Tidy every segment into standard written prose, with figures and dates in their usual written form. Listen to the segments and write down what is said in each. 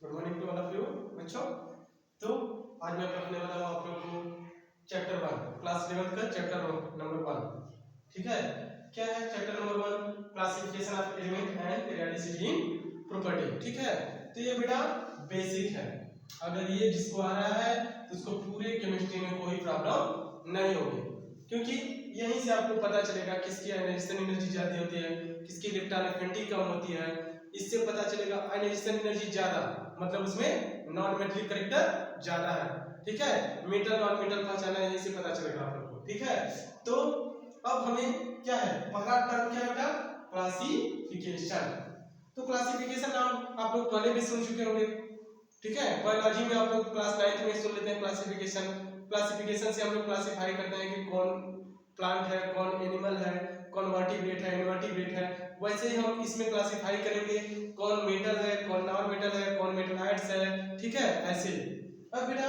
Good morning to all of you बच्चों। तो आज मैं पढ़ने वाला हूँ आप लोगों को चैप्टर 1 क्लास 11 का चैप्टर नंबर 1। ठीक है, क्या है chapter number 1? Classification of element and periodicity in property. ठीक है, तो ये बेटा बेसिक है। अगर ये जिसको आ रहा है तो उसको पूरे केमिस्ट्री में कोई प्रॉब्लम नहीं होगी, क्योंकि यहीं से आपको पता चलेगा किसकी आयनाइजेशन एनर्जी ज्यादा होती है, किसकी इलेक्ट्रॉन एफिनिटी कम होती है। इससे पता चलेगा आयनाइजेशन एनर्जी ज्यादा मतलब उसमें नॉन मेटलिक कैरेक्टर ज्यादा है। ठीक है, मेटल नॉन मेटल पहचाना यहीं से पता चलेगा आप लोग को। ठीक है, तो अब हमें क्या है, पहला टर्म क्या है, क्लासिफिकेशन। तो क्लासिफिकेशन नाम आप लोग पहले भी सुन चुके होंगे। ठीक है, बायोलॉजी में आप लोग क्लास 9 में सुन लेते हैं क्लासिफिकेशन। क्लासिफिकेशन से हम लोग क्लासिफाई करते हैं कि कौन प्लांट है, कौन एनिमल है, कौन वर्टिब्रेट है, इनवर्टिब्रेट है। वैसे ही हम इसमें क्लासिफाई करेंगे कौन मेटल है, कौन नॉन मेटल है, कौन मेटलाइट्स है। ठीक है, ऐसे। अब बेटा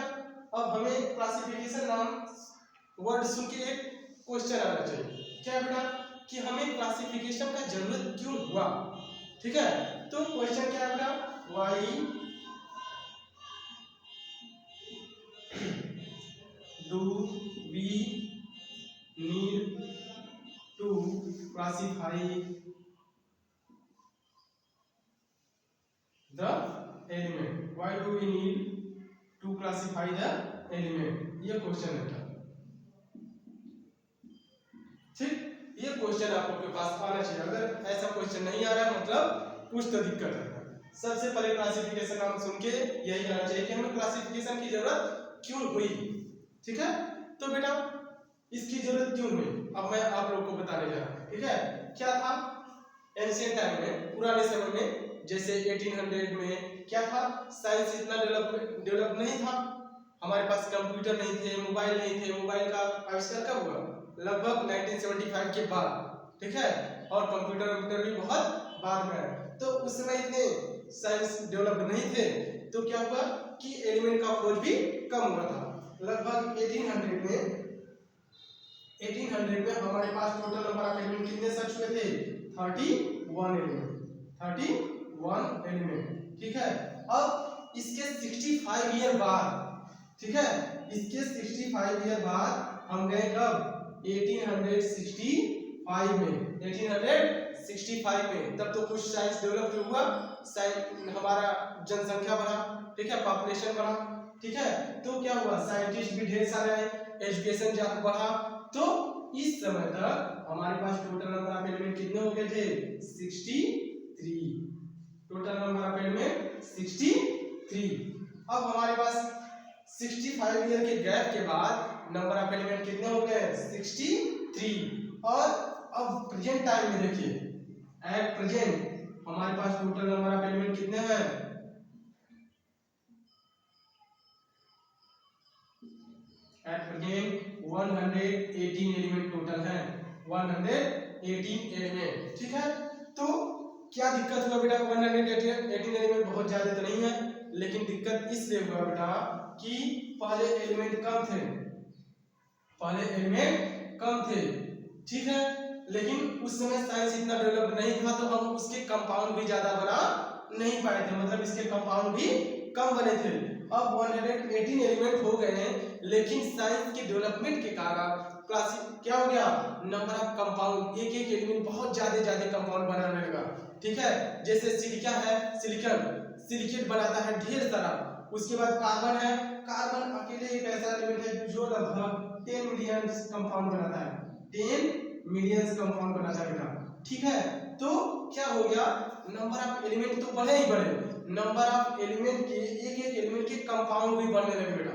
अब हमें क्लासिफिकेशन नाम वर्ड सुन के एक क्वेश्चन आना चाहिए, क्या बेटा कि हमें क्लासिफिकेशन का जरूरत क्यों हुआ। ठीक है, तो क्वेश्चन क्या है बेटा, why do we need to classify the element? Why do we need to classify the element? ये क्वेश्चन है। ठीक, ये क्वेश्चन आप लोग के पास आना चाहिए। अगर ऐसा क्वेश्चन नहीं आ रहा है मतलब कुछ तो दिक्कत है। सबसे पहले क्लासिफिकेशन नाम सुन के यही आना चाहिए कि हमें क्लासिफिकेशन की जरूरत क्यों हुई। ठीक है, तो बेटा इसकी जरूरत क्यों हुई अब मैं आप लोग को बताने जा रहा हूँ। ठीक है, क्या था एंशिएंट टाइम में, पुराने समय में, जैसे 1800 में क्या था, साइंस इतना डेवलप नहीं था। हमारे पास कंप्यूटर नहीं थे, मोबाइल नहीं थे। मोबाइल का आविष्कार कब हुआ, लगभग 1975 के बाद। ठीक है, और कंप्यूटर भी बहुत बाद में आया। तो उस समय इतने साइंस डेवलप नहीं थे, तो क्या हुआ कि एलिमेंट का खोज भी कम हुआ था। लगभग 1800 में हमारे पास टोटल नंबर ऑफ एलिमेंट कितने सर्च हुए थे, 31 एलिमेंट। ठीक है, अब इसके 65 ईयर बाद, ठीक है, इसके 65 ईयर बाद हम गए कब, 1865 में। 1865 में तब तो कुछ साइंस डेवलप हुआ, हमारा जनसंख्या बढ़ा। ठीक है, पॉपुलेशन बढ़ा। ठीक है, तो क्या हुआ, साइंटिस्ट भी ढेर सारे आए, एजुकेशन बढ़ा। तो इस समय तक हमारे पास टोटल नंबर ऑफ एलिमेंट कितने हो गए थे, 63। Total number of element 63। अब हमारे पास 65 ईयर के गैप के बाद नंबर ऑफ एलिमेंट कितने हो गए, 63। और अब प्रेजेंट टाइम में देखिए, एट प्रेजेंट हमारे पास टोटल नंबर ऑफ एलिमेंट कितने हैं, एट प्रेजेंट 118 एलिमेंट टोटल है, 118 एलिमेंट। ठीक है, तो क्या दिक्कत हुआ बेटा, 118 एलिमेंट बहुत ज्यादा तो नहीं है, लेकिन दिक्कत इसलिए हुआ बेटा कि पहले एलिमेंट कम थे, पहले एलिमेंट कम थे। ठीक है, लेकिन उस समय साइंस इतना डेवलप नहीं था, तो हम उसके कंपाउंड भी ज्यादा बना नहीं पाए थे, मतलब इसके कंपाउंड भी कम बने थे। अब 118 एलिमेंट हो गए हैं, लेकिन साइंस के डेवलपमेंट के कारण क्या हो गया, नंबर ऑफ कंपाउंड, एक एक एलिमेंट बहुत ज्यादा कंपाउंड बनाने लगा। ठीक है, जैसे सिलिका है, सिलिकेट बनाता है ढेर सारा। उसके बाद कार्बन है, कार्बन अकेले एक ऐसा एलिमेंट है जो लगभग 10 मिलियन कंपाउंड बनाता है, 10 मिलियन कंपाउंड बनाता है बेटा। ठीक है, तो क्या हो गया, नंबर ऑफ एलिमेंट तो बढ़े ही बढ़े, नंबर ऑफ एलिमेंट के एक एक एलिमेंट के कंपाउंड भी बढ़ने लगे बेटा।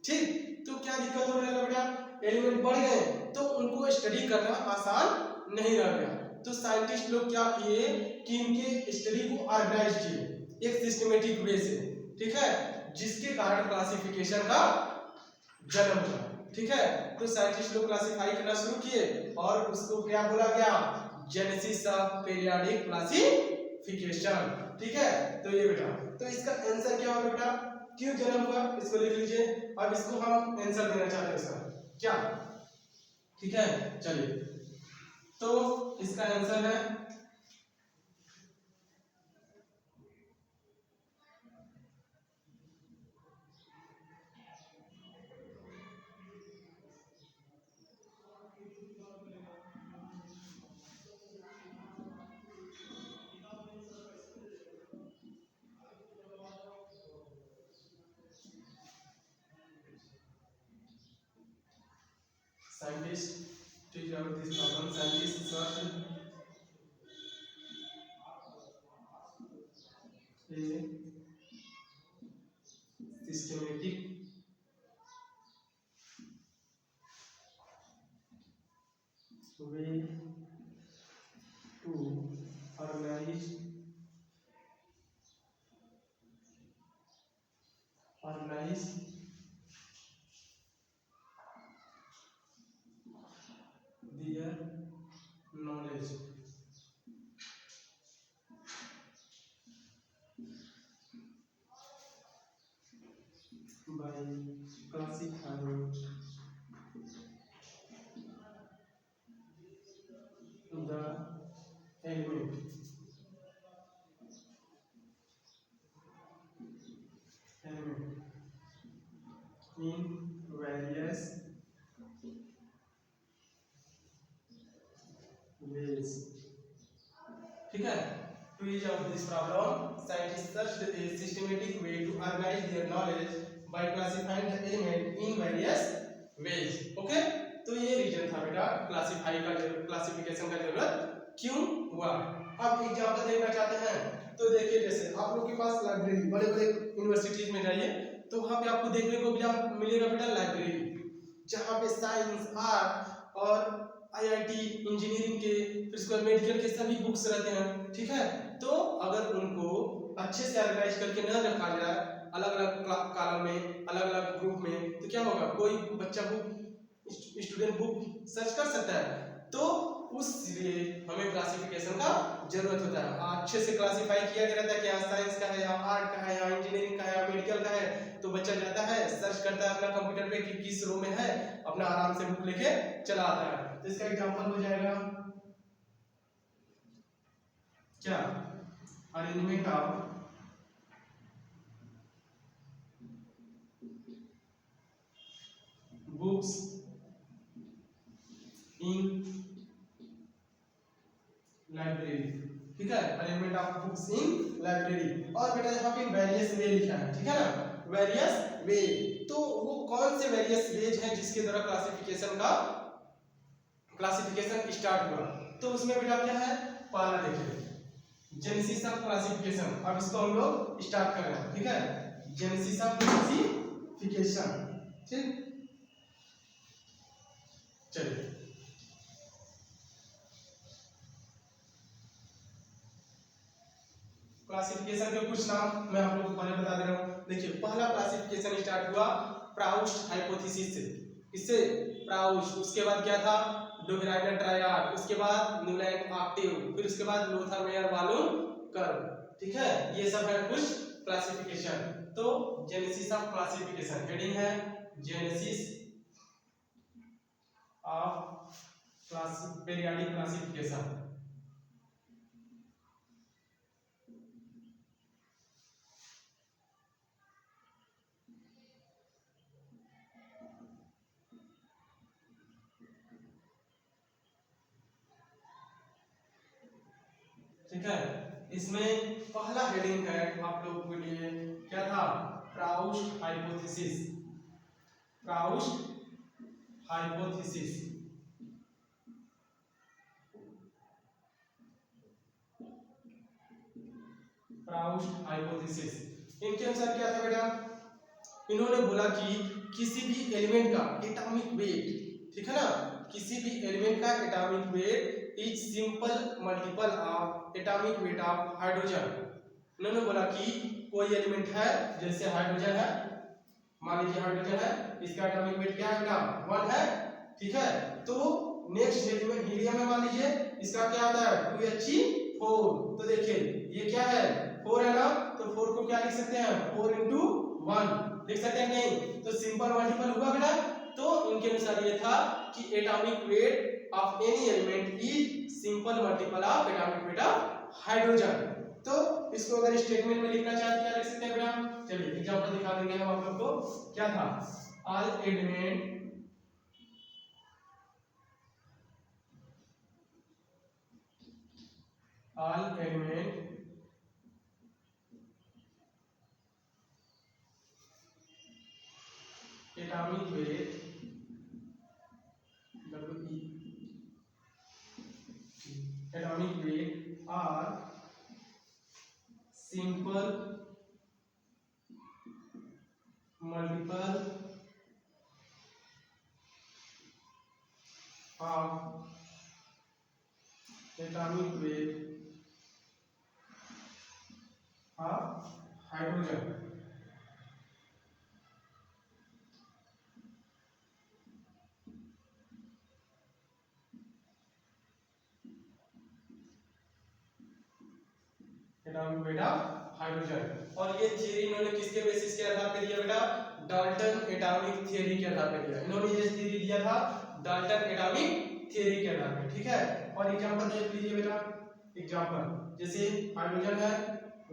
ठीक, तो क्या दिक्कत होने लगा बेटा, एलिमेंट बढ़ गए तो उनको स्टडी करना आसान नहीं रह गया। तो साइंटिस्ट लोग क्या किए कि इनके स्टडी को ऑर्गेनाइज किए एक सिस्टमेटिक वे से। ठीक है, जिसके कारण क्लासिफिकेशन का जन्म हुआ। ठीक है, तो साइंटिस्ट लोग क्लासिफाई करना शुरू किए और उसको क्या बोला गया, जेनेसिस ऑफ पीरियोडिक क्लासिफिकेशन। ठीक है, तो ये बेटा, तो इसका आंसर क्या होगा बेटा, क्यों जन्म हुआ इसको लिख लीजिए। अब इसको हम आंसर देना चाहते हैं इसका क्या। ठीक है, चलिए, तो इसका आंसर है scientists take out this problem. Scientists search a systematic way to organize their knowledge by classifying the element in various ways. ठीक है, to each of this problem scientists searched a systematic way to organize their knowledge by classifying the element in various ways. Okay, तो ये reason था बेटा classification का जरूरत क्यों हुआ। अब एग्जांपल देखना चाहते हैं तो देखिए, जैसे आप लोग के पास लाइब्रेरी, बड़े बड़े यूनिवर्सिटीज में जाइए तो वहां पे आपको देखने को मिलेगा बेटा लाइब्रेरी, जहां पे साइंस, आर्ट और आईआईटी, इंजीनियरिंग के, फिर उसके बाद मेडिकल के सभी बुक्स रहते हैं। ठीक है, तो अगर उनको अच्छे से ऑर्गेनाइज करके न रखा जाए अलग अलग कॉलम में, अलग अलग ग्रुप में, तो क्या होगा, कोई बच्चा स्टूडेंट बुक सर्च कर सकता है। तो उसलिए हमें क्लासिफिकेशन का जरूरत होता है। अच्छे से क्लासिफाई किया गया रहता है कि यहाँ साइंस का है, यहाँ आर्ट का है, यहाँ इंजीनियरिंग का है, यहाँ मेडिकल का है। तो बच्चा जाता है, सर्च करता है अपना कंप्यूटर पे कि किस रो में है, अपना आराम से बुक लेके चला आता है। तो इसका एग्जांपल हो जाएगा क्या, arrangement of books in library. ठीक है, arrangement of books in library. और बेटा यहाँ पे वेरियस वे लिखा है, ठीक है ना, वेरियस वे। तो वो कौन से वेरियस वेज हैं जिसके द्वारा क्लासिफिकेशन स्टार्ट हुआ। तो उसमें बेटा क्या है, पहला देखिए जेनेसिस ऑफ क्लासिफिकेशन। अब इसको हम लोग स्टार्ट कर रहे हैं। ठीक है, जेनेसिस ऑफ क्लासिफिकेशन। ठीक, चलिए क्लासिफिकेशन के कुछ नाम मैं आप लोगों को पहले बता दे रहा हूँ। देखिए, पहला क्लासिफिकेशन स्टार्ट हुआ प्राउस्ट हाइपोथेसिस से। इससे प्राउस्ट, उसके बाद क्या था, डोगराइडर ट्रायड, उसके बाद न्यूलैंड ऑक्टेव, फिर उसके बाद लोथर मेयर वालुन कर्व। ठीक है, ये सब है कुछ क्लासिफिकेशन। तो जेनेसिस ऑफ क्लासिफिकेशन हेडिंग है जेनेसिस ऑफ पीरियोडिक क्लासिफिकेशन। ठीक है, इसमें पहला हेडिंग है आप लोगों के लिए, क्या था, Proust hypothesis. Proust hypothesis. Proust hypothesis इनके अनुसार क्या था बेटा, इन्होंने बोला कि किसी भी एलिमेंट का एटॉमिक वेट, ठीक है ना, किसी भी एलिमेंट का atomic weight is simple multiple of atomic weight of hydrogen. इन्होंने बोला कि कोई एलिमेंट है, जैसे हाइड्रोजन है, मान लीजिए हाइड्रोजन है, इसका एटॉमिक वेट क्या है बेटा, 1 है। ठीक है, तो नेक्स्ट एलिमेंट हीलियम है, मान लीजिए इसका क्या आता है, 2He4। तो देखिए ये क्या है, 4 है ना, तो 4 को क्या लिख सकते हैं, 4 into 1 लिख सकते हैं नहीं, तो सिंपल मल्टीपल हुआ बेटा। तो इनके अनुसार ये था कि atomic weight of any element is simple multiple of atomic weight of hydrogen. तो इसको अगर स्टेटमेंट में लिखना चाहे तो क्या लिख सकते हैं बेटा, चलिए एग्जांपल दिखा देंगे हम आप लोग को। क्या था, all element atomic weight atomic weight are simple multiple of atomic weight of hydrogen. Atomic weight of hydrogen. और ये थ्योरी इन्होंने किसके बेसिस के आधार पे दिया बेटा? डाल्टन एटॉमिक थ्योरी के आधार पे दिया। इन्होंने ये थ्योरी दिया था डाल्टन एटॉमिक थ्योरी के आधार पे, ठीक है। और एग्जांपल देख लीजिए बेटा, एग्जांपल जैसे हाइड्रोजन है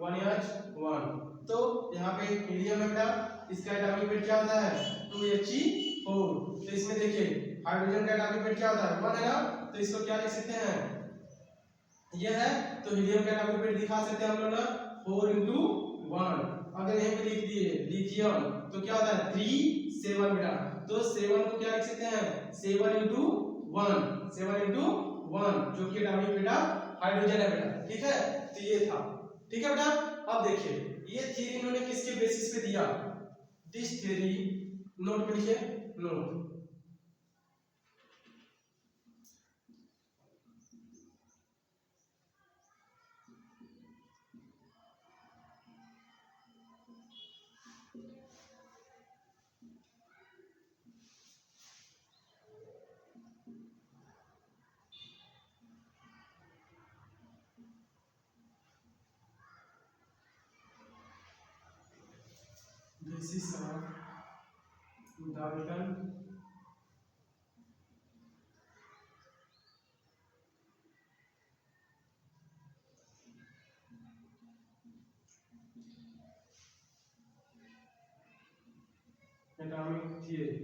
1H1, तो यहाँ पे हीलियम है बेटा, इसका एटॉमिक वेट क्या होता है 2He4। तो इसमें देखिए हाइड्रोजन का एटॉमिक वेट क्या होता है 1 है ना, तो इसको क्या लिख सकते हैं, ये है, तो हीलियम का एटॉमिक वेट दिखा सकते हैं हम लोग ना 4 into 1। अगर यहीं पे लिख दिए लिथियम तो क्या होता है 3 7 बेटा, तो 7 को क्या लिख सकते हैं 7 into 1, 7 into 1 जो कि एटॉमिक वेट ऑफ हाइड्रोजन है बेटा, ठीक है। तो ये था, ठीक है बेटा। अब देखिए ये थ्योरी इन्होंने किसके बेसिस पे दिया, दिस थ्योरी, नोट पे लिखिए, note, basis of Dalton atomic theory.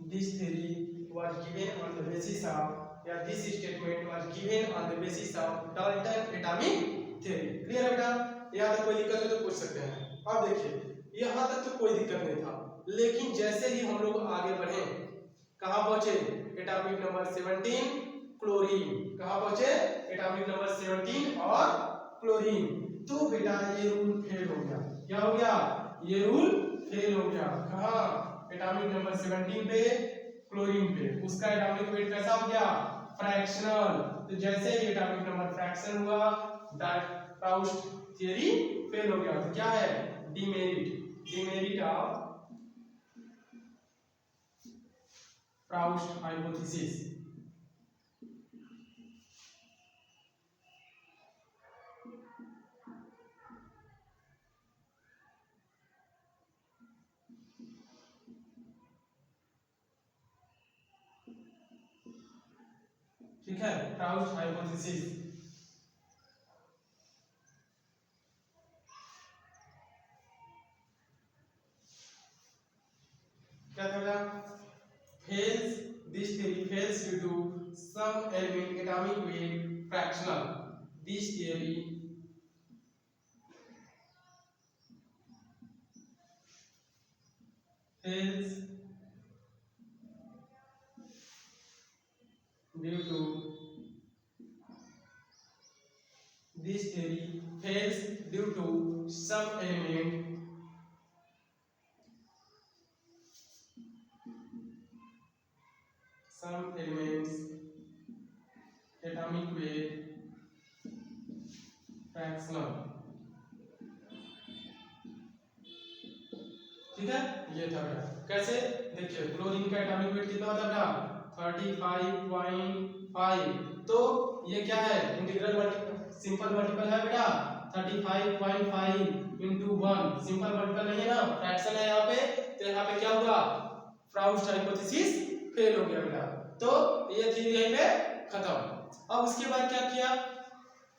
This theory was given on the basis of, या this statement was given on the basis of Dalton atomic theory. Clear है बेटा? यहाँ तक कोई दिक्कत है तो पूछ सकते हैं। अब देखिए यहाँ तक तो कोई दिक्कत नहीं था, लेकिन जैसे ही हम लोग आगे बढ़े कहाँ पहुंचे, एटॉमिक नंबर 17 क्लोरीन, कहाँ पहुंचे एटॉमिक नंबर 17 और क्लोरीन, तो बेटा ये रूल फेल हो गया। क्या हो गया, ये रूल फेल हो गया। कहाँ, एटॉमिक नंबर 17 पे क्लोरीन पे, उसका एटॉमिक वेट कैसा हो गया फ्रैक्शनल। तो जैसे ही एटॉमिक नंबर फ्रैक्शन हुआ डाउस्ट थ्योरी फेल हो गया। तो क्या है demerit, demerit of Proust hypothesis। ठीक है, Proust hypothesis। क्या था बेटा, fails, this theory fails due to some element atomic weight fractional। This theory fails due to, this theory fails due to some element some elements atomic weight fractional। ठीक है, ये था बेटा। कैसे, देखिए क्लोरीन का एटॉमिक वेट कितना होता है बेटा 35.5, तो ये क्या है इंटीग्रल सिंपल मल्टीपल है बेटा 35.5 into 1, सिंपल मल्टीपल नहीं है ना, फ्रैक्शन है यहाँ पे, तो यहाँ पे क्या होगा प्राउस्ट हाइपोथेसिस फेल हो गया बेटा। तो ये थ्योरी यहीं पे खत्म। अब उसके बाद क्या किया,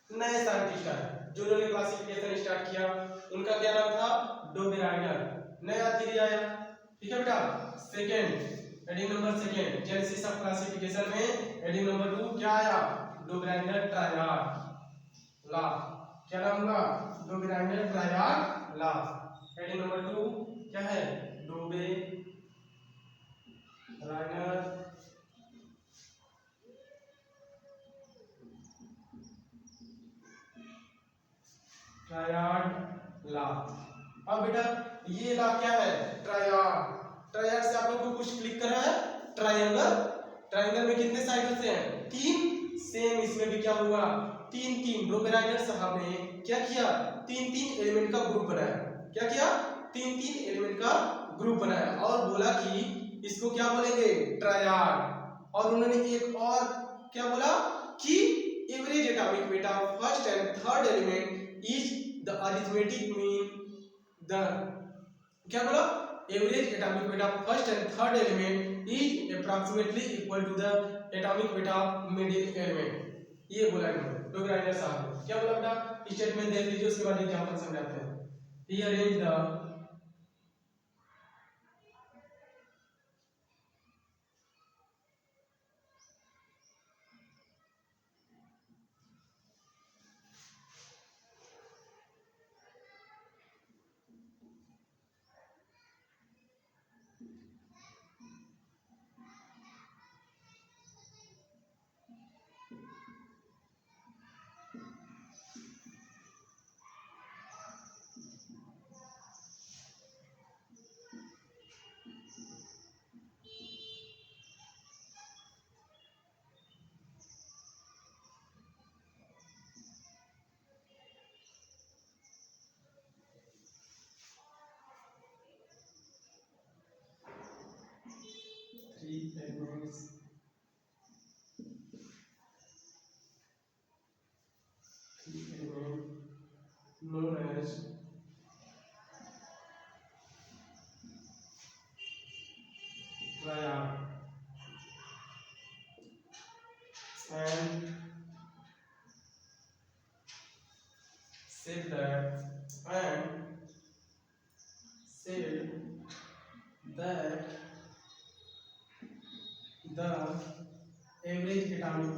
नए साइंटिस्ट आए जिन्होंने क्लासिफिकेशन स्टार्ट किया, उनका क्या नाम था डोबेराइनर, नया थ्योरी आया। ठीक है बेटा, second heading number second genesis of classification में हेडिंग नंबर 2 क्या आया डोबेराइनर ट्रायड लॉ। क्या नाम होगा Dobereiner triad law. Heading number 2 क्या है डोबेराइनर ट्रायड लॉ। अब बेटा ये लॉ क्या है, ट्रायड। ट्रायड से आप लोग को कुछ क्लिक करना है, ट्रायंगल। ट्रायंगल में कितने साइड होते हैं, 3। सेम इसमें भी क्या हुआ, 3 ड्रोबेराइडर साहब ने क्या किया, 3 एलिमेंट का ग्रुप बनाया। क्या किया, 3 एलिमेंट का ग्रुप बनाया और बोला कि इसको क्या बोलेंगे, ट्रायड। और उन्होंने एक और क्या बोला कि average atomic weight of first and third element is the arithmetic mean the, क्या बोला, average atomic weight of first and third element is approximately equal to the atomic weight of middle element. ये बोला इन्होंने ड्रोबेराइडर साहब ने। क्या बोला बेटा, स्टेटमेंट देख लीजिए, उसके बाद एग्जांपल समझाते हैं। Here is the elements known as triad and said that the average atomic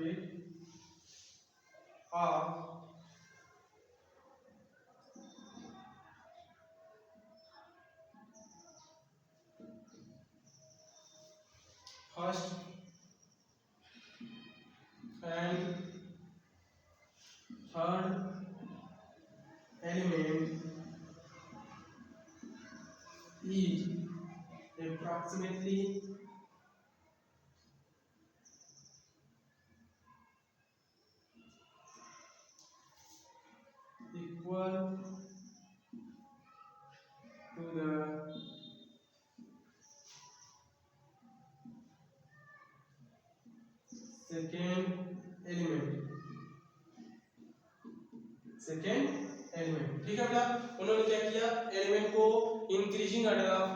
weight of first and third element is approximately equal to the second element। ठीक है बेटा, उन्होंने क्या किया, एलिमेंट को increasing order of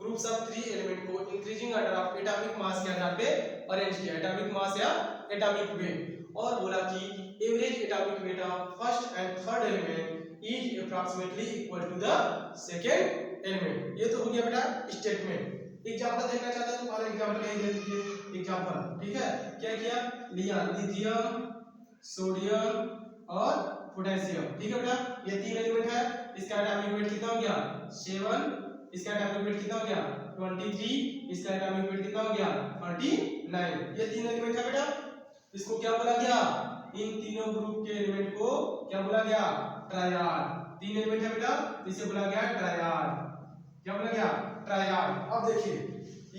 groups of 3 element को increasing order of atomic mass के आधार पे अरेंज किया, एटॉमिक मास या एटॉमिक वेट, और बोला कि average atomic weight of first and third element is approximately equal to the second element. ये तो हो गया बेटा स्टेटमेंट। एग्जांपल देखना चाहते हैं तो पहले एग्जांपल यही दे दीजिए एग्जांपल। ठीक है, क्या किया, लिया लिथियम, सोडियम और पोटेशियम। ठीक है बेटा, ये 3 एलिमेंट है, इसका एटॉमिक वेट कितना हो गया 7, इसका एटॉमिक वेट कितना हो गया 23, इसका एटॉमिक वेट कितना हो गया 39। ये 3 एलिमेंट है बेटा, इसको क्या बोला गया, इन तीनों ग्रुप के एलिमेंट को क्या बोला गया, ट्रायड। 3 एलिमेंट है बेटा, इसे बोला गया ट्रायड। क्या बोला गया, ट्रायड। अब देखिए,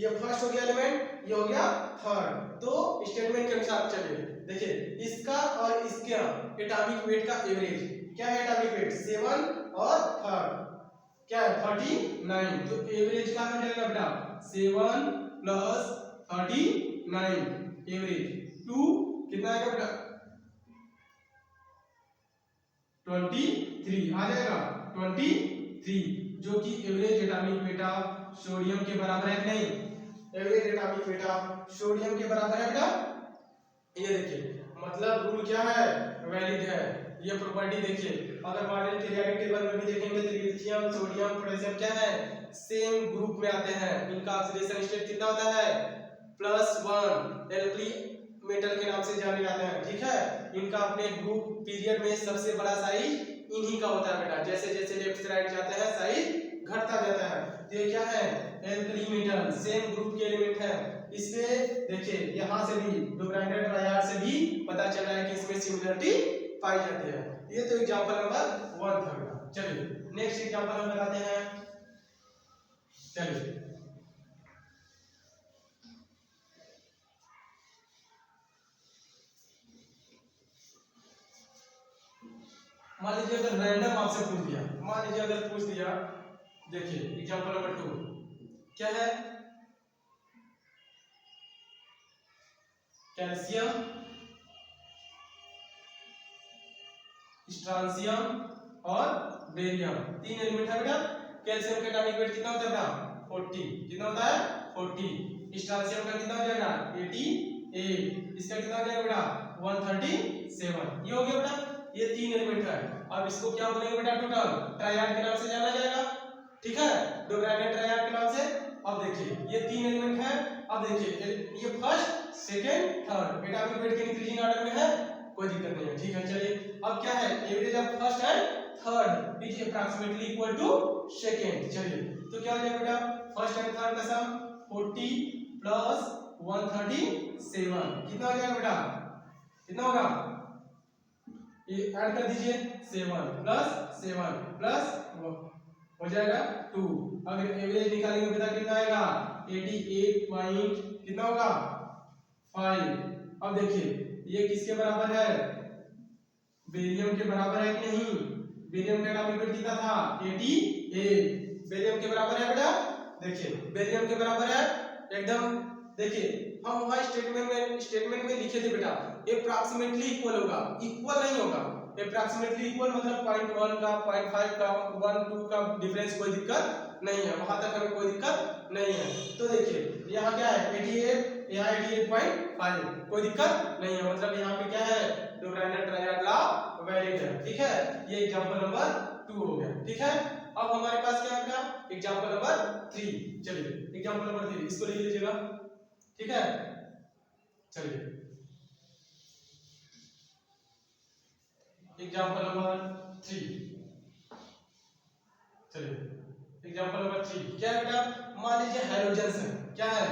ये फर्स्ट हो गया एलिमेंट, ये हो गया थर्ड। तो स्टेटमेंट के अनुसार चलिए, देखिए इसका और इसका एटॉमिक वेट का एवरेज क्या है, एटॉमिक वेट 7 और थर्ड क्या है 39। तो एवरेज क्या हो जाएगा बेटा, 7 प्लस 39 एवरेज 2 कितना आएगा बेटा 23 आ जाएगा 23, जो कि average atomic weight of sodium के बराबर है नहीं, average atomic weight of sodium के बराबर है बेटा। ये देखिए, मतलब रूल क्या है, वैलिड है। ये प्रॉपर्टी देखिए, अगर मॉडल पीरियोडिक टेबल में भी देखेंगे तो लिथियम, सोडियम, पोटेशियम क्या है, सेम ग्रुप में आते हैं। इनका ऑक्सीडेशन स्टेट कितना होता है +1, मेटल के नाम से जाने जाते हैं, ठीक है। इनका अपने ग्रुप पीरियड में सबसे बड़ा साइज इन्हीं का होता है बेटा। जैसे जैसे लेफ्ट से राइट जाते हैं साइज घटता जाता है। तो ये क्या है, एल्कली मेटल, सेम ग्रुप के एलिमेंट है। इससे देखिए यहाँ से भी डोब्राइडर ट्रायड से भी पता चल रहा है कि इसमें सिमिलरिटी पाई जाती है। ये तो एग्जांपल नंबर 1 था बेटा। चलिए नेक्स्ट एग्जांपल हम बताते हैं। चलिए मान लीजिए अगर रैंडम आपसे पूछ दिया, मान लीजिए अगर पूछ दिया, देखिए एग्जांपल नंबर 2 क्या है, कैल्शियम, स्ट्रांसियम और बेरियम, 3 एलिमेंट है बेटा। कैल्शियम का एटॉमिक वेट कितना होता है बेटा, 40। कितना होता है, 40। स्ट्रांसियम का कितना हो जाएगा, 88। इसका कितना हो जाएगा बेटा, 137। ये हो गया बेटा, ये 3 एलिमेंट है। अब इसको क्या बोलेंगे बेटा, टोटल ट्रायड के नाम से जाना जाएगा, ठीक है, डोब्राइडर ट्रायड के नाम से। अब देखिए ये 3 एलिमेंट है। अब देखिए ये first, second, third atomic weight के इंक्रीजिंग ऑर्डर में है, कोई दिक्कत नहीं है, ठीक है। चलिए अब क्या है, average of first and third is approximately equal to second. चलिए तो क्या हो जाएगा बेटा, फर्स्ट एंड थर्ड का सम 40 प्लस 137 कितना हो जाएगा बेटा, कितना होगा, ये ऐड कर दीजिए, 7 प्लस 7 प्लस हो जाएगा 2। अगर एवरेज निकालेंगे बेटा कितना आएगा, 88 पॉइंट कितना होगा, 5। अब देखिए ये किसके बराबर है, बेरियम के बराबर है कि नहीं। बेरियम का एटॉमिक वेट कितना था, 88। बेरियम के बराबर है बेटा, देखिए बेरियम के बराबर है एकदम। देखिए हम वहां स्टेटमेंट में लिखे थे बेटा अप्रॉक्सीमेटली इक्वल होगा, इक्वल नहीं होगा। अप्रॉक्सीमेटली इक्वल मतलब 0.1 का, 0.5 का, 1 2 का डिफरेंस, कोई दिक्कत नहीं है, वहां तक हमें कोई दिक्कत नहीं है। तो देखिए यहाँ क्या है, 88, यहाँ 88.5, कोई दिक्कत नहीं है, मतलब यहाँ पे क्या है, डोब्राइडर ट्रायड लॉ वैलिड है, ठीक है। ये एग्जांपल नंबर 2 हो गया, ठीक है। अब हमारे पास क्या है, एग्जांपल नंबर 3। चलिए एग्जांपल नंबर 3 इसको लिख लीजिएगा, ठीक है। चलिए एग्जांपल नंबर 3, चलिए एग्जांपल नंबर 3 क्या है बेटा, मान लीजिए हाइड्रोजन है, क्या है,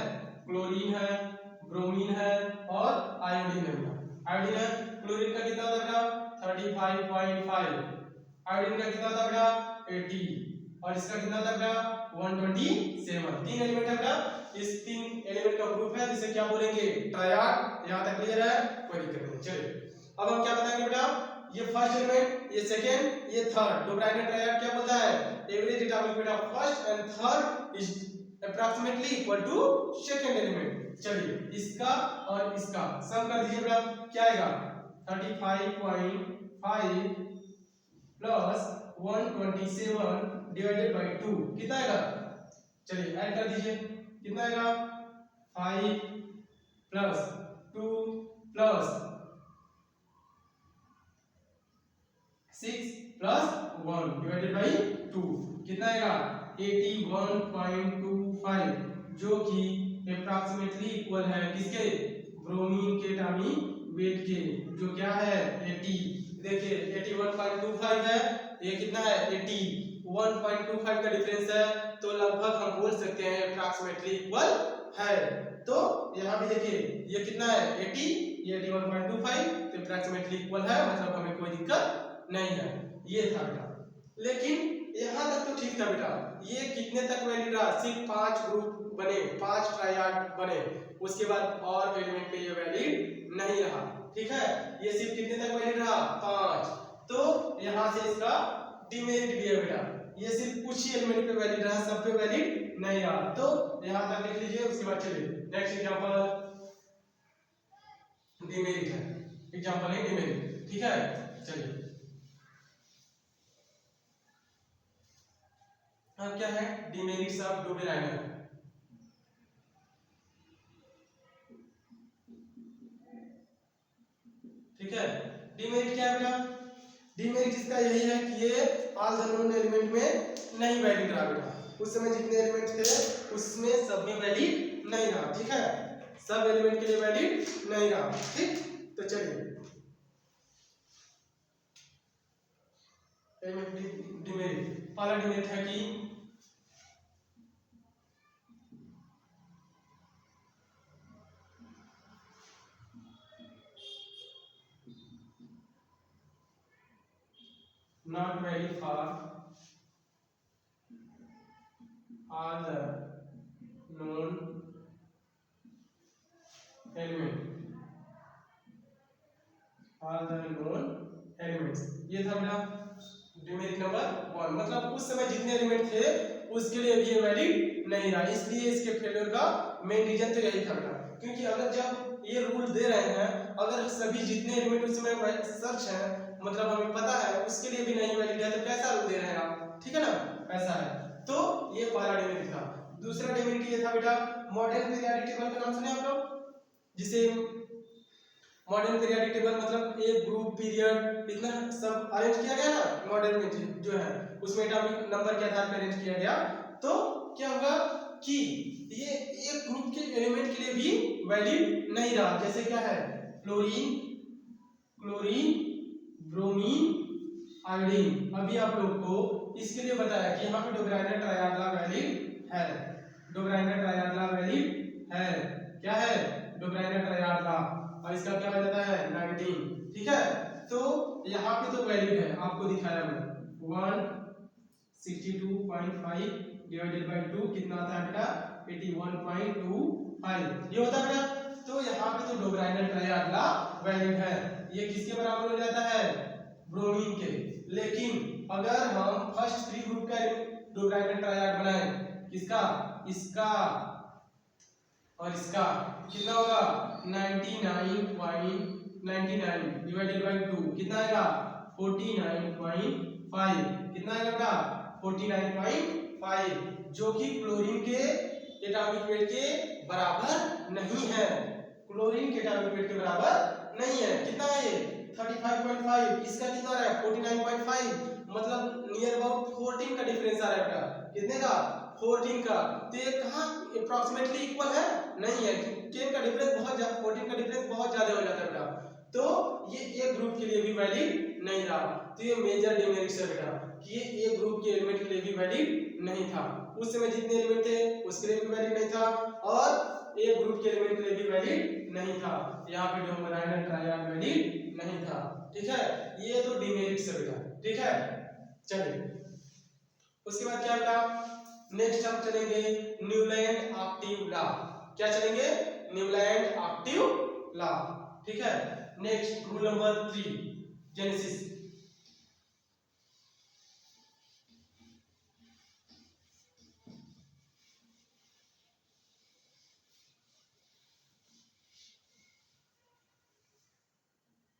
क्लोरीन है, ब्रोमीन है और आयोडीन है। आयोडीन है, क्लोरीन का कितना होता है बेटा, 35.5। आयोडीन का कितना होता है बेटा, 80। और इसका कितना होता है बेटा, 127। 3 एलिमेंट है बेटा, इस 3 एलिमेंट का ग्रुप है जिसे क्या बोलेंगे, ट्रायड। यहां तक क्लियर है, कोई दिक्कत नहीं। चलिए अब हम क्या बताएंगे बेटा, ये फर्स्ट एलिमेंट, ये सेकंड, ये थर्ड। डोब्राइडर ट्रायड क्या बोलता है, average atomic weight of first and third is approximately equal to second element. चलिए इसका और इसका सम कर दीजिए बेटा, क्या आएगा, 35.5 प्लस 127 डिवाइडेड बाय 2 कितना आएगा। चलिए ऐड कर दीजिए, कितना आएगा, 5 plus 2 plus 6 plus 1 divided by 2 कितना आएगा, 81.25, जो कि अप्रॉक्सीमेटली इक्वल है किसके, ब्रोमीन के एटॉमिक वेट के, जो क्या है 80। देखिए 81.25 है, ये कितना है 81.25 का डिफरेंस है, तो लगभग हम बोल सकते हैं अप्रॉक्सीमेटली इक्वल है। तो यहाँ भी देखिए ये कितना है 80, ये 81.25, तो अप्रॉक्सीमेटली इक्वल है, मतलब हमें कोई दिक्कत नहीं है। ये था बेटा, लेकिन यहाँ तक तो ठीक था बेटा। ये कितने तक वैलिड रहा, सिर्फ 5 ग्रुप बने, 5 ट्रायड बने, उसके बाद और एलिमेंट पे ये वैलिड नहीं रहा, ठीक है। ये सिर्फ कितने तक वैलिड रहा, 5। तो यहाँ से इसका डिमेरिट भी है बेटा, ये सिर्फ कुछ ही एलिमेंट पे वैलिड रहा, सब पे वैलिड नहीं रहा। तो यहाँ तक लिख लीजिए, उसके बाद चलिए नेक्स्ट एग्जांपल डिमेरिट है, एग्जांपल है डिमेरिट, ठीक है। चलिए हाँ क्या है, डिमेरिट्स ऑफ डोब्राइडर। ठीक है, डिमेरिट क्या है बेटा, डिमेरिट इसका यही है कि ये ऑल द नोन एलिमेंट में नहीं वैलिड रहा बेटा। उस समय जितने एलिमेंट थे उसमें सब में वैलिड नहीं रहा, ठीक है। सब एलिमेंट के लिए वैलिड नहीं रहा। ठीक, तो चलिए डिमेरिट, पहला डिमेरिट है कि not valid for all the known element, all the known elements। ये था मेरा डिमेरिट नंबर 1, मतलब उस समय जितने एलिमेंट थे उसके लिए भी ये वैलिड नहीं रहा, इसलिए इसके फेलियर का मेन रीजन तो यही था बेटा। क्योंकि अगर जब ये रूल दे रहे हैं, अगर सभी जितने एलिमेंट उसमें सर्च है, मतलब हमें पता है उसके लिए भी नहीं वैलिड है, तो कैसा रूल दे रहे हैं आप? ठीक है ना, ऐसा है। तो ये पहला डिमेरिट था। दूसरा डिमेरिट ये था बेटा मॉडर्न पीरियोडिक टेबल का नाम सुने आप लोग? जिसे मॉडर्न पीरियोडिक टेबल मतलब एक ग्रुप पीरियड इतना सब अरेंज किया गया ना, मॉडर्न में जो है उसमें एटॉमिक नंबर के आधार पर अरेंज किया गया। तो क्या होगा कि ये एक ग्रुप के एलिमेंट के लिए भी वैलिड नहीं रहा। जैसे क्या है, फ्लोरीन, क्लोरीन, ब्रोमीन, आयोडीन। अभी आप लोग को इसके लिए बताया कि यहाँ पे डोग्राइनर ट्रायडला वैलिड है, डोग्राइनर ट्रायडला वैलिड है। क्या है? डोग्राइनर ट्रायडला, और इसका क्या हो जाता है 19। ठीक है, तो यहाँ पे तो वैलिड है, आपको दिखाया मैं 162.5 डिवाइडेड बाय 2 कितना आता है बेटा 81.25 ये होता है बेटा। तो यहाँ पे तो डोग्राइनर ट्रायडला वैलिड है, ये किसके बराबर हो जाता है? ब्रोमीन के। लेकिन अगर हम फर्स्ट 3 ग्रुप का डोग्राइनर ट्रायड बनाए, किसका? इसका और इसका, कितना होगा 99.99 डिवाइडेड बाय 2 कितना आएगा 49.5 कितना आएगा बेटा 49.5, जो कि क्लोरीन के एटॉमिक वेट के बराबर नहीं है, क्लोरीन के एटॉमिक वेट के बराबर नहीं है। कितना है ये 35.5, इसका कितना रहा है 49.5, मतलब नियर अबाउट 14 का डिफरेंस आ रहा है बेटा। कितने का? 14 का। तो ये कहाँ अप्रोक्सीमेटली इक्वल है? नहीं है, 10 का डिफरेंस बहुत ज्यादा, 14 का डिफरेंस बहुत ज्यादा हो जाता है बेटा। तो ये एक ग्रुप के लिए भी वैलिड नहीं रहा। तो ये मेजर डिमेरिट्स है बेटा कि ये एक ग्रुप के एलिमेंट के लिए भी वैलिड नहीं था। उस समय जितने एलिमेंट थे उसके लिए भी वैलिड नहीं था, और एक ग्रुप के एलिमेंट के लिए भी वैलिड नहीं था। यहाँ पे डोग्राइनर ट्रायड वैलिड नहीं था। ठीक है, ये तो डिमेरिट्स है बेटा। ठीक है, चलिए उसके बाद क्या बेटा, नेक्स्ट हम चलेंगे न्यूलैंड ऑक्टिव लॉ। क्या चलेंगे? Newland octave law. ठीक है, next rule number 3 genesis.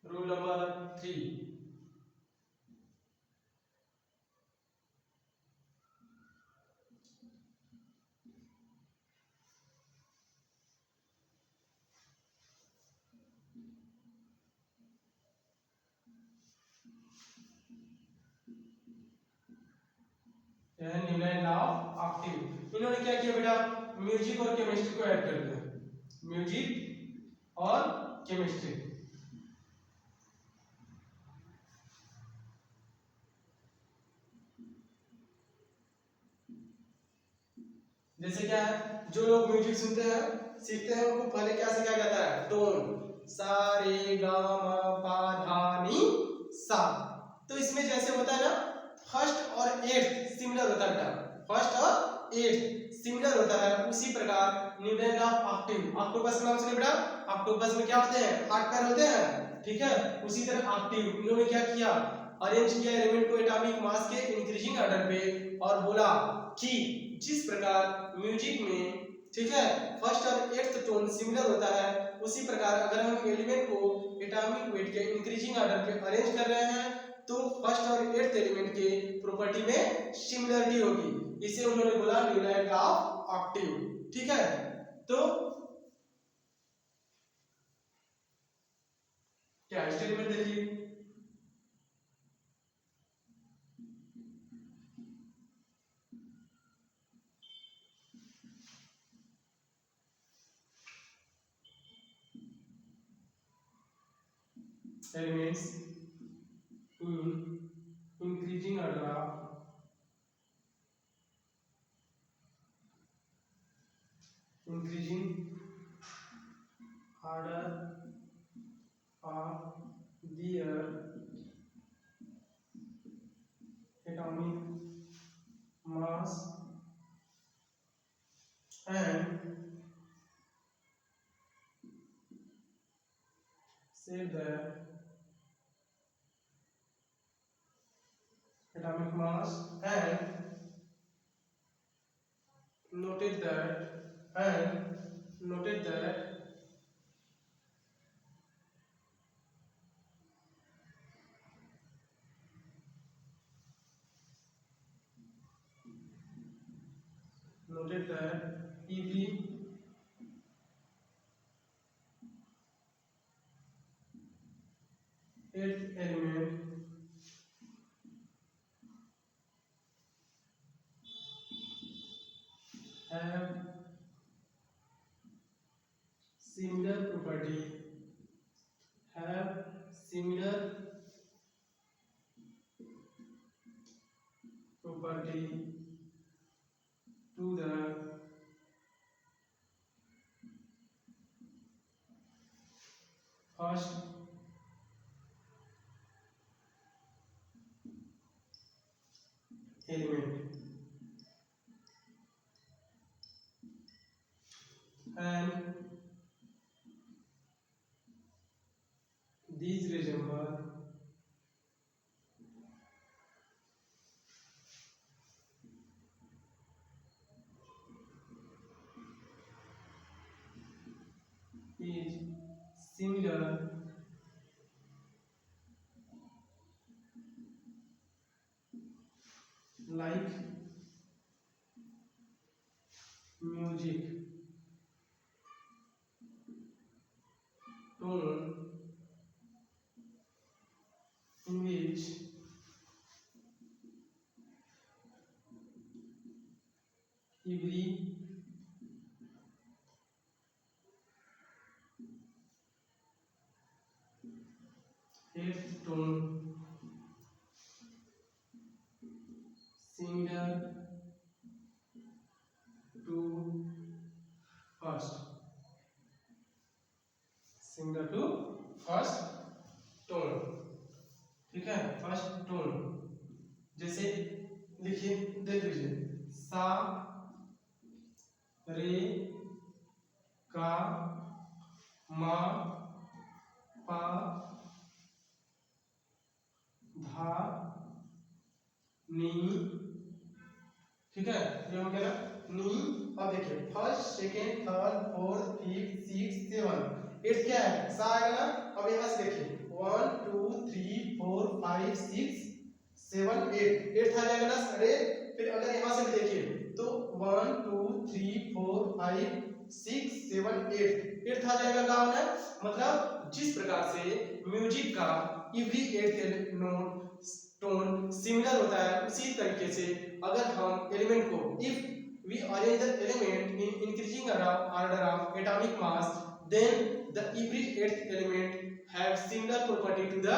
Rule number 3 Newland law of octave. इन्होंने क्या किया बेटा, म्यूजिक और केमिस्ट्री को ऐड कर दिया, म्यूजिक और केमिस्ट्री। जैसे क्या है, जो लोग म्यूजिक सुनते हैं सीखते हैं उनको पहले क्या सिखाया जाता है? टोन, सा रे गा मा पा धा नी सा। तो इसमें जैसे होता है ना, फर्स्ट और एट्थ सिमिलर होता है बेटा, फर्स्ट और एट्थ सिमिलर होता है, उसी प्रकार न्यूलैंड ऑफ ऑक्टिव, ऑक्टोपस का नाम सुने बेटा, ऑक्टोपस में क्या होते हैं? 8 पैर होते हैं। ठीक है, उसी तरह ऑक्टिव इन्होंने क्या किया, अरेंज किया एलिमेंट को एटॉमिक मास के इंक्रीजिंग ऑर्डर पे, और बोला कि जिस प्रकार म्यूजिक में, ठीक है, फर्स्ट और एट्थ टोन सिमिलर होता है, उसी प्रकार अगर हम एलिमेंट को एटॉमिक वेट के इंक्रीजिंग ऑर्डर पे अरेंज कर रहे हैं तो फर्स्ट और एट्थ एलिमेंट के प्रॉपर्टी में सिमिलरिटी होगी। इसे उन्होंने बोला न्यूलैंड लॉ ऑफ ऑक्टिव। ठीक है, तो क्या स्टेटमेंट देखिए, elements in increasing order of their atomic mass and said that atomic mass and noted that every eighth element have similar property to the first element and these resemble is similar like music tone in which every eighth tone similar to first tone. ठीक है, first tone जैसे लिखिए, देख लीजिए, सा रे का मा पा धा नी। ठीक है, ये हो गया ना नी। अब देखिए first second third fourth fifth six seven eight क्या है, सा आएगा ना। अब यहाँ से देखिए 1 2 3 4 5 6 7 8 8 आ जाएगा ना अरे। फिर अगर यहाँ से भी देखिए तो 1 2 3 4 5 6 7 8 आ जाएगा गाँव में। मतलब जिस प्रकार से म्यूजिक का every eight note tone similar होता है, उसी तरीके से अगर हम एलिमेंट को if we arrange the element in increasing order of atomic mass then the every eight element have similar property to the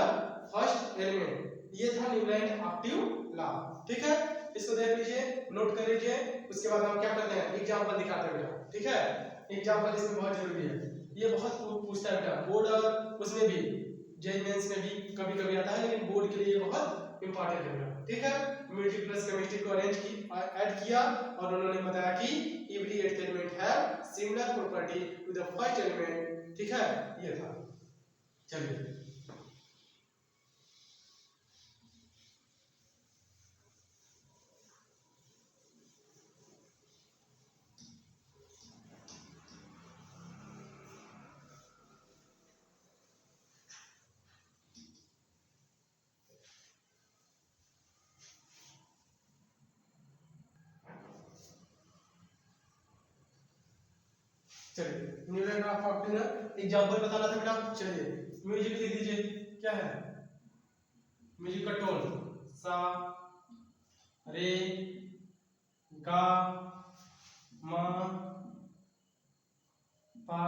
first element. ये था न्यूलैंड ऑप्टिव लॉ। ठीक है, इसको देख लीजिए, नोट कर लीजिए। उसके बाद हम क्या करते हैं, एग्जांपल दिखाते हैं बेटा। ठीक है, एग्जांपल इसमें बहुत जरूरी है, ये बहुत पूछता है बेटा बोर्ड और उसमें भी जेईई मेंस में भी कभी कभी आता है, लेकिन बोर्ड के लिए ये बहुत इंपॉर्टेंट है। ठीक है, म्यूजिक प्लस केमिस्ट्री को अरेंज की ऐड किया और उन्होंने बताया कि every eight element have similar property to the first element. ठीक है, ये था। चलिए न्यूलैंड ऑफ ऑप्टिव एग्जांपल बताना था बेटा। चलिए म्यूजिक लिख दीजिए, क्या है म्यूजिक का टोन सा रे गा मा पा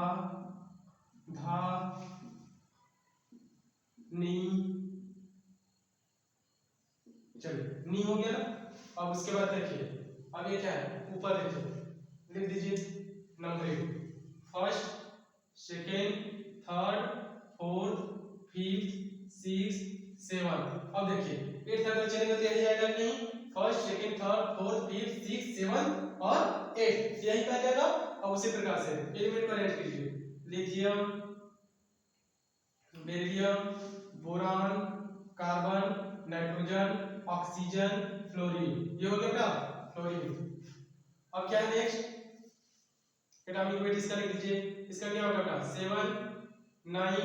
धा नी, चलिए नी हो गया ना। अब उसके बाद देखिए अब ये क्या है, ऊपर देखिए लिख दीजिए numbering, first, second, third, fourth, fifth, six, seven. अब देखिए 8 तक चलेगा तो यही आएगा कि first, second, third, fourth, fifth, six, seven और 8 यही कहा जाएगा। अब उसी प्रकार से एलिमेंट को ऐड कीजिए, lithium, beryllium, boron, carbon, nitrogen, oxygen, fluorine. ये हो गया बेटा फ्लोरीन। अब क्या है नेक्स्ट, एटॉमिक वेट इसका लिख दीजिए, इसका क्या होगा बेटा 7, 9,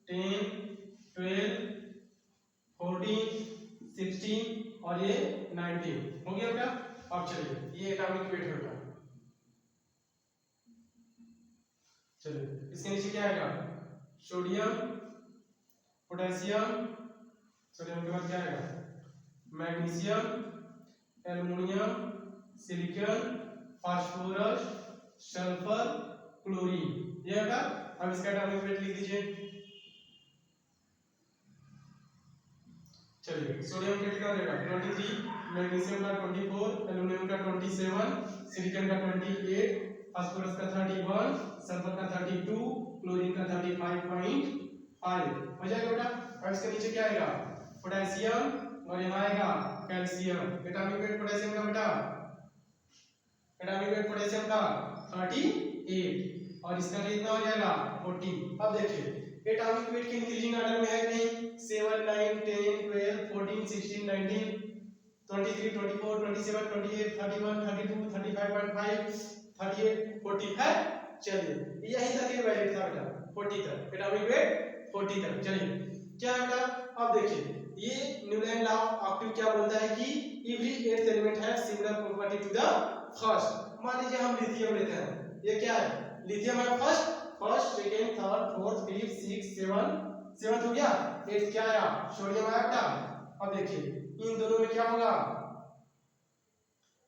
10, 12, 14, 16 और ये 19 हो गया बेटा। अब चलिए ये एटॉमिक वेट होगा, चलिए इसके नीचे क्या आएगा, सोडियम, पोटेशियम, सोडियम के बाद क्या आएगा, magnesium, aluminium, silicon, phosphorus, sulphur, chlorine. ये होगा। अब इसका एटॉमिक वेट लिख दीजिए, चलिए सोडियम का कितना रहेगा 23, मैग्नीशियम का 24, एल्युमिनियम का 27, सिलिकॉन का 28, फास्फोरस का 31, सल्फर का 32, क्लोरीन का 35.5 हो जाएगा बेटा। अब इसके नीचे क्या आएगा, पोटेशियम और यहाँ आएगा कैल्शियम। एटॉमिक वेट पोटेशियम का बेटा, एटॉमिक वेट पोटेशियम का 38 और इसका कितना हो जाएगा 40। अब देखिए एटॉमिक वेट के इंक्रीजिंग ऑर्डर में है कि नहीं, 7, 9, 10, 12, 14, 16, 19, 23, 24, 27, 28, 31, 32, 35.5, 38, 40 है। चलिए यही तक ये वैलिड था बेटा 40 तक, एटॉमिक वेट 40 तक। चलिए क्या है बेटा, अब देखिए ये न्यूलैंड लॉ ऑफ ऑक्टेव क्या बोलता है कि every eighth element have similar property to the first. मान लीजिए हम लिथियम लेते हैं, ये क्या है, लिथियम है first, second, third, fourth, fifth, six, seven हो गया, 8 क्या आया, सोडियम आया बेटा। अब देखिए इन दोनों में क्या होगा,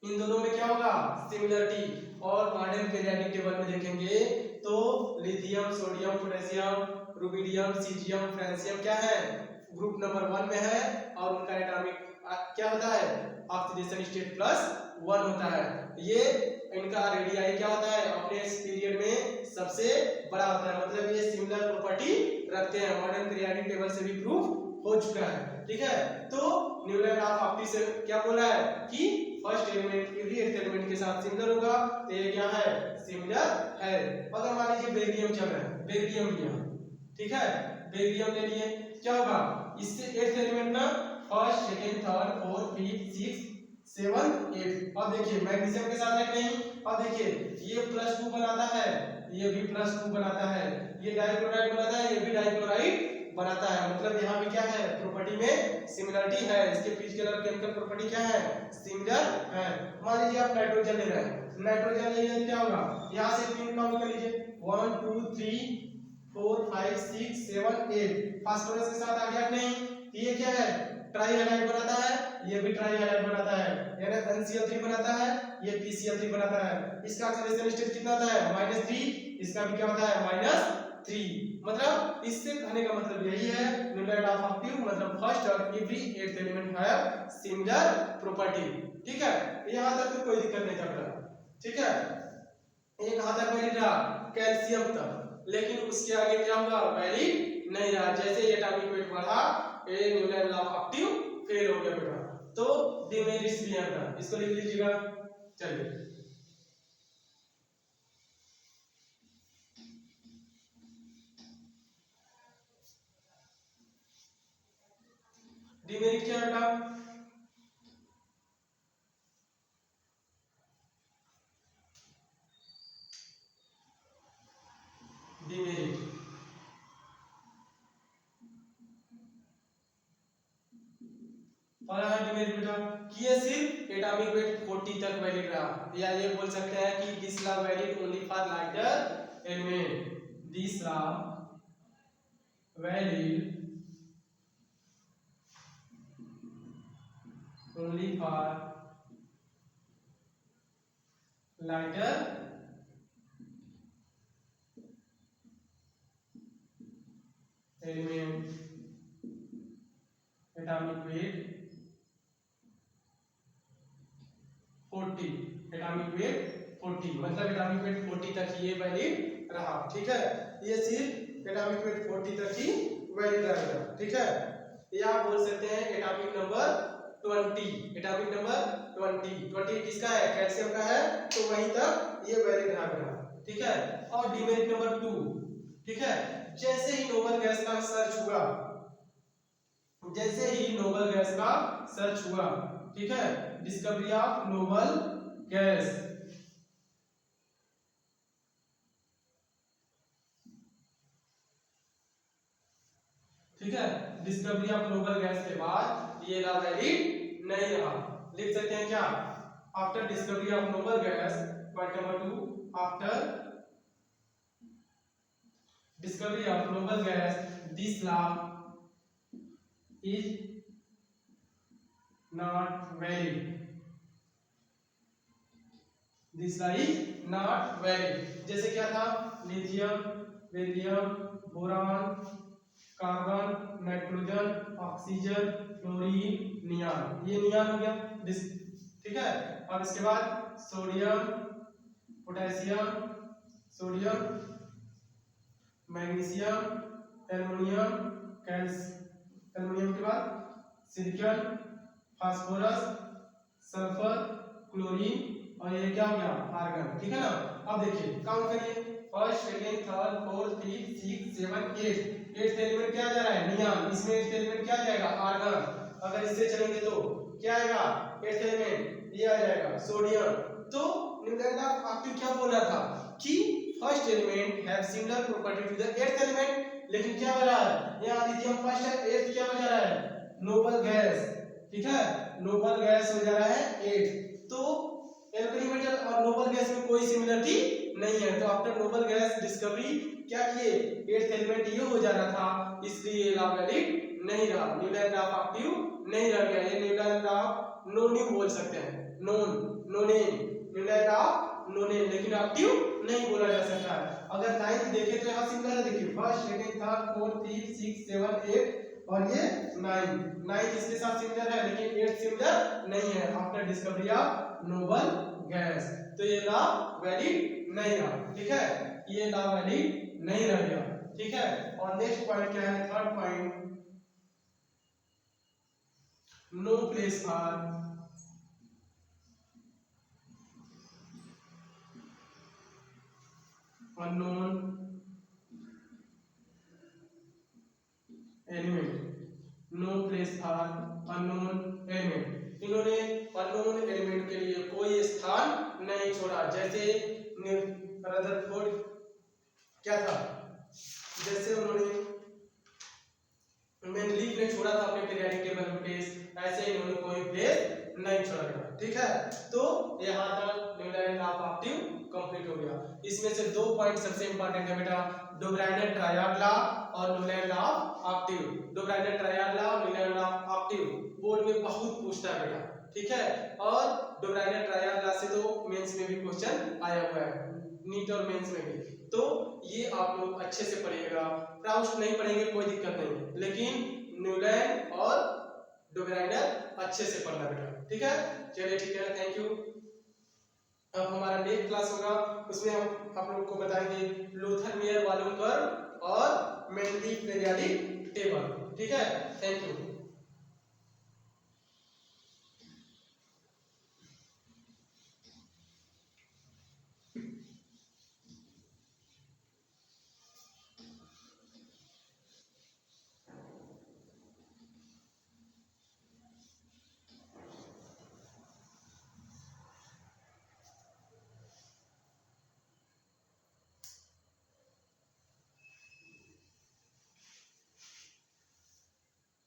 इन दोनों में क्या होगा सिमिलरिटी। और मॉडर्न पीरियोडिक टेबल में देखेंगे तो lithium, sodium, potassium, rubidium, caesium, francium क्या है, ग्रुप नंबर 1 में है और उनका एटॉमिक क्या होता है, ऑक्सीडेशन स्टेट +1 होता है। ये इनका रेडियाई क्या होता है, अपने इस पीरियड में सबसे बड़ा होता है, मतलब ये सिमिलर प्रॉपर्टी रखते हैं, मॉडर्न पीरियोडिक टेबल से भी प्रूफ हो चुका है। ठीक है, तो न्यूलैंड लॉ ऑफ ऑप्टिक्स से क्या बोला है कि फर्स्ट एलिमेंट एवरी एथ एलिमेंट के साथ सिमिलर होगा, तो ये क्या है सिमिलर है। अगर मान लीजिए बेरिलियम चल रहा है, बेरिलियम लिया, ठीक है, बेरिलियम ले लिए, क्या होगा इससे एथ एलिमेंट ना first, second, third, fourth, fifth, six, 7, 8। अब देखिए मैग्नीशियम के साथ है कि नहीं, अब देखिए ये +2 बनाता है, ये भी +2 बनाता है, ये डाइक्लोराइड बनाता है, ये भी डाइक्लोराइड बनाता है, मतलब यहाँ भी क्या है प्रॉपर्टी में सिमिलरिटी है, इसके फिजिकल और केमिकल प्रॉपर्टी क्या है सिमिलर है। मान लीजिए आप नाइट्रोजन ले रहे हैं, नाइट्रोजन ले लिए क्या होगा, यहाँ से 3 काउंट कर लीजिए 1 2 3 4 5 6 7 8। फास्फोरस के साथ आ गया नहीं, ये क्या है ट्राई हैलाइड बनाता है, ये भी ट्राई हैलाइड बनाता है, यानी NCl3 बनाता है, ये PCl3 बनाता है। इसका ऑक्सीडेशन स्टेट कितना आता है -3, इसका भी क्या होता है -3। मतलब इससे कहने का मतलब यही है न्यूलैंड लॉ ऑफ ऑक्टेव मतलब फर्स्ट और every eighth element have similar property. ठीक है, यहां तक तो कोई दिक्कत नहीं था, ठीक है, ये कहां तक वैलिड रहा कैल्शियम तक, लेकिन उसके आगे क्या हुआ वैलिड नहीं रहा। जैसे एटॉमिक वेट बढ़ा ये Newland law of octave fail हो गया बेटा। तो डिमेरिट्स भी है बेटा, इसको लिख लीजिएगा। चलिए डिमेरिट क्या बेटा, डिमेरिट पढ़ा है डिमेरिट बेटा कि ये सिर्फ एटॉमिक वेट 40 तक वैलिड रहा, या ये बोल सकते हैं कि this law valid only for lighter element, this law valid only for lighter element atomic weight 40, atomic weight 40, मतलब एटॉमिक वेट 40 तक ही ये वैलिड रहा। ठीक है, ये सिर्फ एटॉमिक वेट 40 तक ही वैलिड रहेगा। ठीक है, या आप बोल सकते हैं एटॉमिक नंबर 20, एटॉमिक नंबर 20 किसका है, कैल्शियम का है, तो वहीं तक ये वैलिड रहेगा। ठीक है, और डिमेरिट नंबर 2, ठीक है, जैसे ही नोबल गैस का सर्च हुआ, जैसे ही नोबल गैस का सर्च हुआ, ठीक है, डिस्कवरी ऑफ नोबल गैस, ठीक है, डिस्कवरी ऑफ नोबल गैस के बाद ये लॉ वैलिड नहीं रहा। लिख सकते हैं क्या, after discovery of noble gas, point number 2, after discovery of noble gas, this law is not valid, this law is not valid। जैसे क्या था, lithium, beryllium, boron, carbon, nitrogen, oxygen, chlorine, neon, ये नियॉन हो गया। ठीक है, और इसके बाद sodium, potassium, sodium, magnesium, aluminium, aluminium के बाद सिलिकॉन, फास्फोरस, सल्फर, क्लोरीन, और ये क्या हो गया, आर्गन। ठीक है ना, अब देखिए काउंट करिए, first, second, third, fourth, fifth, six, seven, eight, eighth element क्या जा रहा है, नियॉन, इसमें एट्थ एलिमेंट क्या जाएगा, आर्गन। अगर इससे चलेंगे तो क्या आएगा, एट्थ एलिमेंट ये आ जाएगा सोडियम। तो न्यूटन का आपको क्या बोल रहा था कि first element have similar property to the eighth element, लेकिन क्या हो रहा है, यहाँ लिथियम फर्स्ट है, एट्थ क्या हो जा रहा है, नोबल गैस। ठीक है, नोबल गैस हो जा रहा है एट्थ, तो एल्कली मेटल और नोबल गैस में कोई सिमिलरिटी नहीं है। तो आफ्टर नोबल गैस डिस्कवरी क्या किए, एट्थ एलिमेंट ये हो जा रहा था, इसलिए ये लॉ वैलिड नहीं रहा, न्यूटन लॉ ऑफ एक्टिव नहीं रह गया, ये न्यूटन लॉ ऑफ नोनिम बोल सकते हैं, नोन, नोनेम, न्यूटन लॉ ऑफ नोनेम, लेकिन एक्टिव नहीं बोला जा सकता है। अगर नाइन्थ देखें तो यहाँ सिमिलर है, देखिए first, second, third, fourth, fifth, six, seven, eight, और ये नाइन्थ इसके साथ सिमिलर है, लेकिन एट्थ सिमिलर नहीं है after discovery of noble gas, तो ये लॉ वैलिड नहीं रहा। ठीक है, ये लॉ वैलिड नहीं रह गया। ठीक है, और नेक्स्ट पॉइंट क्या है, third point, no place for unknown element, no place for unknown element। इन्होंने unknown element के लिए कोई स्थान नहीं छोड़ा। जैसे रदरफोर्ड क्या था, जैसे उन्होंने मेंडलीफ ने छोड़ा था अपने पीरियोडिक टेबल में प्लेस, ऐसे इन्होंने कोई प्लेस नहीं छोड़ा। ठीक है, तो यहाँ तक Newton law of active complete हो गया। इसमें से दो पॉइंट सबसे इंपॉर्टेंट है बेटा, डे ब्रायनर ट्रायड लॉ और Newton law of active. Dobereiner triad law और Newton law of active board में बहुत पूछता है बेटा। ठीक है, और डे ब्रायनर ट्रायड लॉ से तो मेंस में भी क्वेश्चन आया हुआ है, नीट और मेंस में भी, तो ये आप लोग अच्छे से पढ़िएगा। प्राउस्ट नहीं पढ़ेंगे कोई दिक्कत नहीं, लेकिन न्यूटन और डे ब्रायनर अच्छे से पढ़ना बेटा। ठीक है, चलिए ठीक है, थैंक यू। अब हमारा नेक्स्ट क्लास होगा, उसमें हम आप लोगों को बताएंगे लूथर मेयर वॉल्यूम कर्व और मेंडलीफ पीरियोडिक टेबल। ठीक है, थैंक यू।